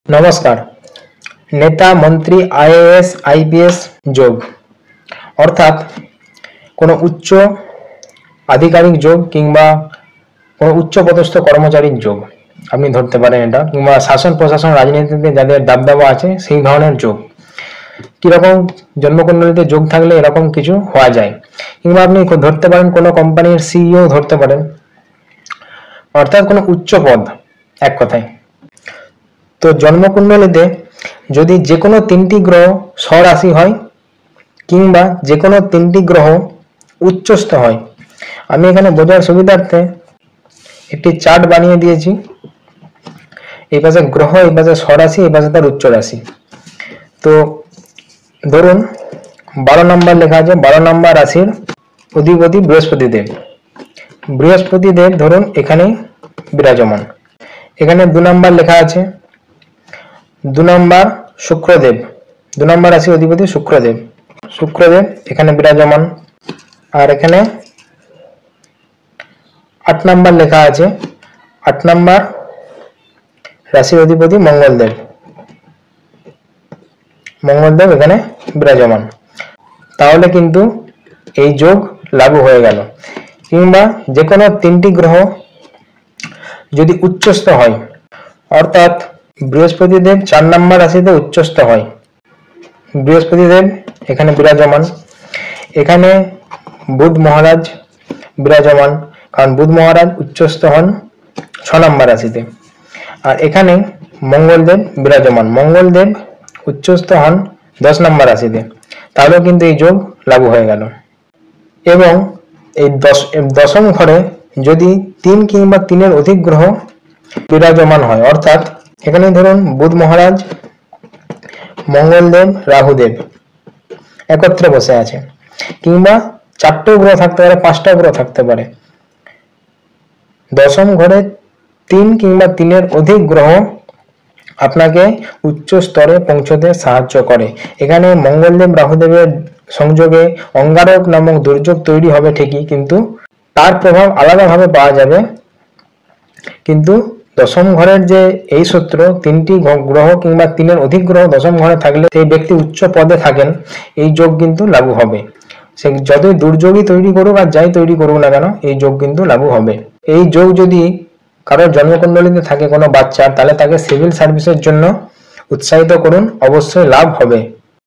নমস্কার। নেতা, মন্ত্রী, আইএএস, আইপিএস যোগ অর্থাৎ কোনো উচ্চ আধিকারিক যোগ কিংবা কোনো উচ্চপদস্থ কর্মচারীর যোগ আপনি ধরতে পারেন এটা, কিংবা শাসন প্রশাসন রাজনীতিতে যাদের দাবদাবা আছে সেই ধরনের যোগ। কিরকম জন্মকুণ্ডলীতে যোগ থাকলে এরকম কিছু হওয়া যায়, কিংবা আপনি ধরতে পারেন কোনো কোম্পানির সিইও ধরতে পারেন, অর্থাৎ কোনো উচ্চ পদ এক কথায়। তো জন্মকুণ্ডলীতে যদি যে কোনো তিনটি গ্রহ স্বরাশি হয় কিংবা যে কোনো তিনটি গ্রহ উচ্চস্থ হয়, আমি এখানে বোঝার সুবিধার্থে একটি চার্ট বানিয়ে দিয়েছি। এই পাশে গ্রহ, এই পাশে স্বরাশি, এই পাশে তার উচ্চ রাশি। তো ধরুন 12 নম্বর লেখা আছে, 12 নম্বর রাশির অধিপতি বৃহস্পতিদেব। বৃহস্পতিদেব ধরুন এখানে বিরাজমান। এখানে 2 নম্বর লেখা আছে 2 নম্বর শুক্রদেব, 2 নম্বর রাশির অধিপতি শুক্রদেব। শুক্রদেব এখানে বিরাজমান। আর এখানে 8 নম্বর লেখা আছে, 8 নম্বর রাশির অধিপতি মঙ্গলদেব। মঙ্গলদেব এখানে বিরাজমান। তাহলে কিন্তু এই যোগ লাগু হয়ে গেল। কিংবা যে কোনো তিনটি গ্রহ যদি উচ্চস্থ হয়, অর্থাৎ বৃহস্পতিদেব 4 নম্বর রাশিতে উচ্চস্থ হয়, বৃহস্পতিদেব এখানে বিরাজমান। এখানে বুধ মহারাজ বিরাজমান, কারণ বুধ মহারাজ উচ্চস্থ হন 6 নম্বর রাশিতে। আর এখানে মঙ্গলদেব বিরাজমান, মঙ্গলদেব উচ্চস্থ হন 10 নম্বর রাশিতে। তাহলেও কিন্তু এই যোগ লাগু হয়ে গেল। এবং এই দশম ঘরে যদি 3 কিংবা 3-এর অধিক গ্রহ বিরাজমান হয়, অর্থাৎ এখানে ধরুন বুধ মহারাজ, মঙ্গলদেব, রাহুদেব একত্রে বসে আছে, কিংবা 4টো গ্রহ থাকতে পারে, 5টা গ্রহ থাকতে পারে। দশম ঘরে 3 কিংবা 3-এর অধিক গ্রহ আপনাকে উচ্চ স্তরে পৌঁছতে সাহায্য করে। এখানে মঙ্গলদেব রাহুদেবের সংযোগে অঙ্গারক নামক দুর্যোগ তৈরি হবে ঠিকই, কিন্তু তার প্রভাব আলাদাভাবে পাওয়া যাবে। কিন্তু দশম ঘরের যে এই সূত্র, 3টি গ্রহ কিংবা 3-এর অধিক গ্রহ দশম ঘরে থাকলে সেই ব্যক্তি উচ্চ পদে থাকেন, এই যোগ কিন্তু লাগু হবে। সে যতই দুর্যোগই তৈরি করুক আর যাই তৈরি করুক না কেন, এই যোগ কিন্তু লাগু হবে। এই যোগ যদি কারোর জন্মকুণ্ডলীতে থাকে কোনো বাচ্চা, তাহলে তাকে সিভিল সার্ভিসের জন্য উৎসাহিত করুন, অবশ্যই লাভ হবে।